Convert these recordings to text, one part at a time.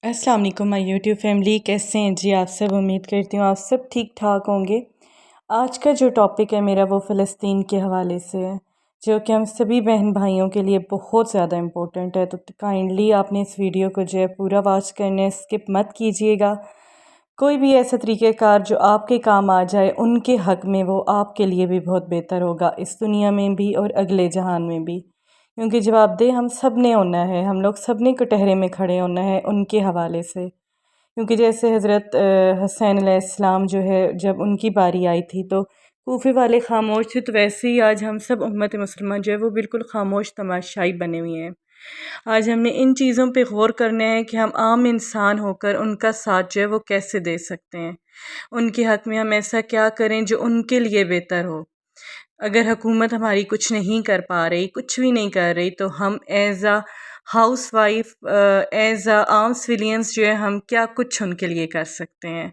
अस्सलाम वालेकुम my YouTube family, कैसे हैं जी आप सब। उम्मीद करती हूँ आप सब ठीक ठाक होंगे। आज का जो टॉपिक है मेरा वो फ़लस्तीन के हवाले से है, जो कि हम सभी बहन भाइयों के लिए बहुत ज़्यादा इम्पोर्टेंट है। तो काइंडली आपने इस वीडियो को जो है पूरा वॉच करने, स्किप मत कीजिएगा। कोई भी ऐसा तरीक़ेकार जो आपके काम आ जाए उनके हक़ में, वो आपके लिए भी बहुत बेहतर होगा, इस दुनिया में भी और अगले जहान में भी। क्योंकि जवाबदेह हम सब ने होना है, हम लोग सब ने कटहरे में खड़े होना है उनके हवाले से। क्योंकि जैसे हज़रत हुसैन अलैहिस्सलाम जो है, जब उनकी बारी आई थी तो कूफे वाले खामोश थे, तो वैसे ही आज हम सब उम्मत मुसलमान जो है वो बिल्कुल खामोश तमाशाई बने हुए हैं। आज हमने इन चीज़ों पे गौर करना है कि हम आम इंसान होकर उनका साथ जो है वो कैसे दे सकते हैं, उनके हक़ में हम ऐसा क्या करें जो उनके लिए बेहतर हो। अगर हुकूमत हमारी कुछ नहीं कर पा रही, कुछ भी नहीं कर रही, तो हम as a house wife, as a आम सिविलियंस जो है हम क्या कुछ उनके लिए कर सकते हैं।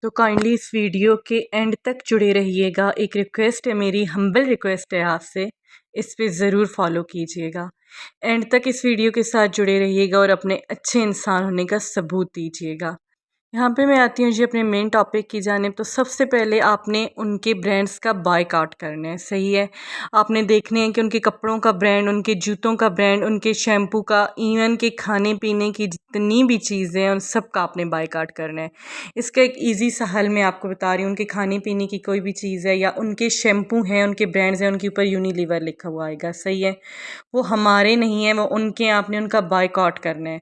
तो काइंडली इस वीडियो के एंड तक जुड़े रहिएगा। एक रिक्वेस्ट है, मेरी हम्बल रिक्वेस्ट है आपसे, इस पे ज़रूर फॉलो कीजिएगा। एंड तक इस वीडियो के साथ जुड़े रहिएगा और अपने अच्छे इंसान होने का सबूत दीजिएगा। यहाँ पे मैं आती हूँ जी अपने मेन टॉपिक की जानिब। तो सबसे पहले आपने उनके ब्रांड्स का बायकॉट करना है, सही है। आपने देखने हैं कि उनके कपड़ों का ब्रांड, उनके जूतों का ब्रांड, उनके शैम्पू का, इवन के खाने पीने की जितनी भी चीज़ें हैं उन सब का आपने बायकॉट करना है। इसका एक ईजी सा हल मैं आपको बता रही हूँ। उनके खाने पीने की कोई भी चीज़ है या उनके शैम्पू हैं, उनके ब्रांड्स हैं, उनके ऊपर यूनिलीवर लिखा हुआ आएगा, सही है। वो हमारे नहीं हैं, वो उनके हैं, आपने उनका बायकॉट करना है।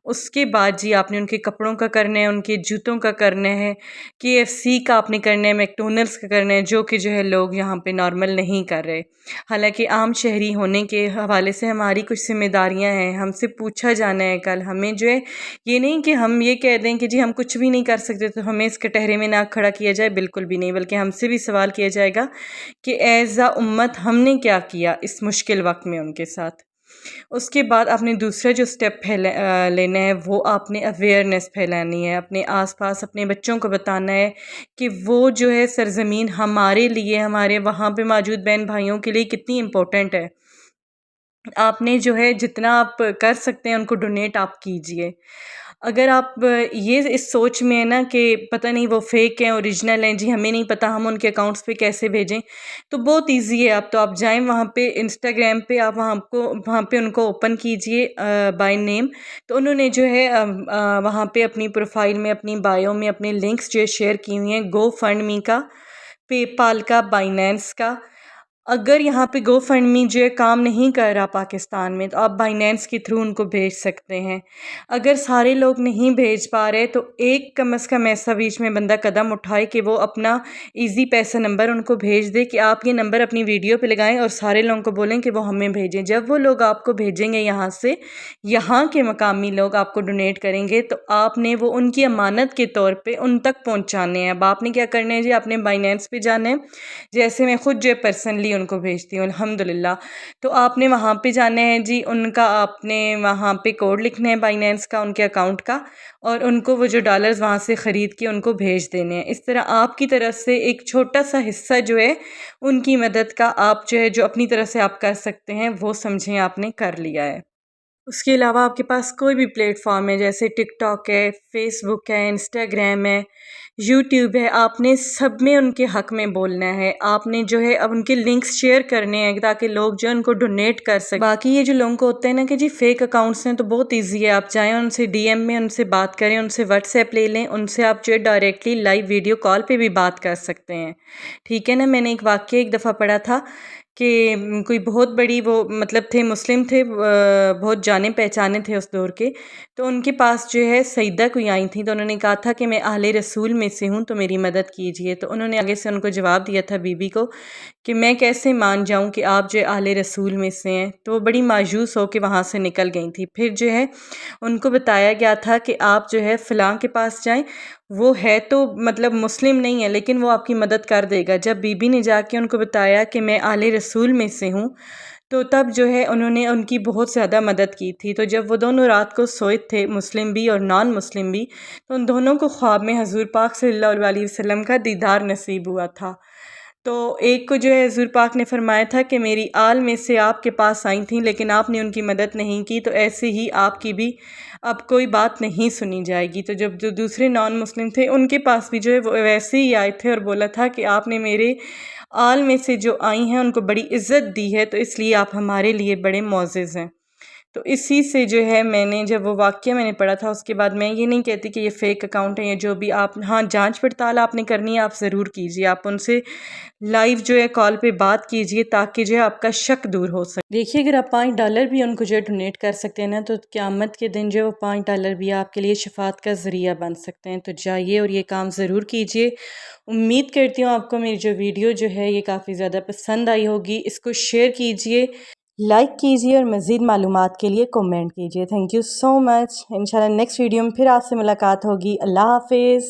उसके बाद जी आपने उनके कपड़ों का करना है, उनके जूतों का करना है, KFC का आपने करना है, मैकडोनल्ड्स का करना है, जो कि जो है लोग यहाँ पे नॉर्मल नहीं कर रहे। हालांकि आम शहरी होने के हवाले से हमारी कुछ जिम्मेदारियाँ हैं, हमसे पूछा जाना है कल हमें जो है। ये नहीं कि हम ये कह दें कि जी हम कुछ भी नहीं कर सकते तो हमें इस कटहरे में ना खड़ा किया जाए, बिल्कुल भी नहीं। बल्कि हमसे भी सवाल किया जाएगा कि एज़ अ उम्मत हमने क्या किया इस मुश्किल वक्त में उनके साथ। उसके बाद आपने दूसरा जो स्टेप लेना है, वो आपने अवेयरनेस फैलानी है। अपने आसपास अपने बच्चों को बताना है कि वो जो है सरज़मीन हमारे लिए, हमारे वहाँ पे मौजूद बहन भाइयों के लिए कितनी इम्पोर्टेंट है। आपने जो है जितना आप कर सकते हैं उनको डोनेट आप कीजिए। अगर आप ये इस सोच में है ना कि पता नहीं वो फेक हैं ओरिजिनल हैं, जी हमें नहीं पता हम उनके अकाउंट्स पे कैसे भेजें, तो बहुत इजी है। आप तो आप जाएं वहाँ पे इंस्टाग्राम पे, आप वहाँ पे उनको ओपन कीजिए बाय नेम। तो उन्होंने जो है वहाँ पे अपनी प्रोफाइल में, अपनी बायो में अपने लिंक्स जो है शेयर की हुई हैं, गो फंड मी का, पेपाल का, बाइनेंस का। अगर यहाँ पे गो फंड मी जो है काम नहीं कर रहा पाकिस्तान में, तो आप बाइनेंस के थ्रू उनको भेज सकते हैं। अगर सारे लोग नहीं भेज पा रहे तो एक कम से कम ऐसा बीच में बंदा कदम उठाए कि वो अपना इजी पैसा नंबर उनको भेज दे कि आप ये नंबर अपनी वीडियो पे लगाएं और सारे लोगों को बोलें कि वो हमें भेजें। जब वो लोग आपको भेजेंगे यहाँ से, यहाँ के मकामी लोग आपको डोनेट करेंगे, तो आपने वो उनकी अमानत के तौर पे उन तक पहुँचाने हैं। अब आपने क्या करना है जी, आपने बाइनेंस पे जाना है। जैसे मैं खुद जो पर्सनली उनको भेजती हूँ अल्हम्दुलिल्लाह। तो आपने वहाँ पे जाना है जी, उनका आपने वहाँ पे कोड लिखना है बाइनेंस का, उनके अकाउंट का, और उनको वो जो डॉलर्स वहाँ से ख़रीद के उनको भेज देने हैं। इस तरह आपकी तरफ से एक छोटा सा हिस्सा जो है उनकी मदद का, आप जो है जो अपनी तरफ से आप कर सकते हैं वो समझें आपने कर लिया है। उसके अलावा आपके पास कोई भी प्लेटफॉर्म है, जैसे टिकटॉक है, फेसबुक है, इंस्टाग्राम है, यूट्यूब है, आपने सब में उनके हक़ में बोलना है। आपने जो है अब उनके लिंक्स शेयर करने हैं ताकि लोग जो है उनको डोनेट कर सकें। बाकी ये जो लोगों को होते हैं ना कि जी फेक अकाउंट्स हैं, तो बहुत ईजी है। आप जाएँ उनसे DM में उनसे बात करें, उनसे व्हाट्सएप ले लें, उनसे आप जो है डायरेक्टली लाइव वीडियो कॉल पे भी बात कर सकते हैं, ठीक है ना। मैंने एक वाक़या एक दफ़ा पढ़ा था कि कोई बहुत बड़ी वो मतलब थे, मुस्लिम थे, बहुत जाने पहचाने थे उस दौर के। तो उनके पास जो है सईदा कोई आई थी, तो उन्होंने कहा था कि मैं अहले रसूल में से हूँ, तो मेरी मदद कीजिए। तो उन्होंने आगे से उनको जवाब दिया था बीबी को कि मैं कैसे मान जाऊँ कि आप जो है अहले रसूल में से हैं। तो वो बड़ी मायूस हो के वहाँ से निकल गई थी। फिर जो है उनको बताया गया था कि आप जो है फ़लाँ के पास जाएँ, वो है तो मतलब मुस्लिम नहीं है लेकिन वो आपकी मदद कर देगा। जब बीबी ने जाके उनको बताया कि मैं आले रसूल में से हूँ, तो तब जो है उन्होंने उनकी बहुत ज़्यादा मदद की थी। तो जब वो दोनों रात को सोए थे, मुस्लिम भी और नॉन मुस्लिम भी, तो उन दोनों को ख्वाब में हज़ूर पाक सल्लल्लाहु अलैहि वसल्लम का दीदार नसीब हुआ था। تو ایک کو جو ہے حضور پاک نے فرمایا تھا کہ میری آل میں سے آپ کے پاس آئی تھیں لیکن آپ نے ان کی مدد نہیں کی، تو ایسے ہی آپ کی بھی اب کوئی بات نہیں سنی جائے گی۔ تو جب جو دوسرے نان مسلم تھے ان کے پاس بھی جو ہے وہ ویسے ہی آئے تھے اور بولا تھا کہ آپ نے میرے آل میں سے جو آئی ہیں ان کو بڑی عزت دی ہے، تو اس لیے آپ ہمارے لیے بڑے معزز ہیں۔ تو اسی سے جو ہے میں نے جب وہ واقعہ میں نے پڑھا تھا اس کے بعد میں یہ نہیں کہتی کہ یہ فیک اکاؤنٹ ہے یا جو بھی، آپ ہاں جانچ پڑتال آپ نے کرنی ہے، آپ ضرور کیجیے، آپ ان سے لائیو جو ہے کال پہ بات کیجیے تاکہ جو ہے آپ کا شک دور ہو سکے۔ دیکھیے اگر آپ $5 بھی ان کو جو ہے ڈونیٹ کر سکتے ہیں نا، تو قیامت کے دن جو ہے وہ $5 بھی آپ کے لیے شفاعت کا ذریعہ بن سکتے ہیں۔ تو جائیے اور یہ کام ضرور کیجیے۔ امید کرتی ہوں آپ کو میری جو ویڈیو جو ہے یہ کافی زیادہ پسند آئی ہوگی۔ اس کو شیئر کیجیے، لائک کیجیے اور مزید معلومات کے لیے کومنٹ کیجیے۔ تھینک یو سو مچ۔ انشاءاللہ نیکسٹ ویڈیو میں پھر آپ سے ملاقات ہوگی۔ اللہ حافظ۔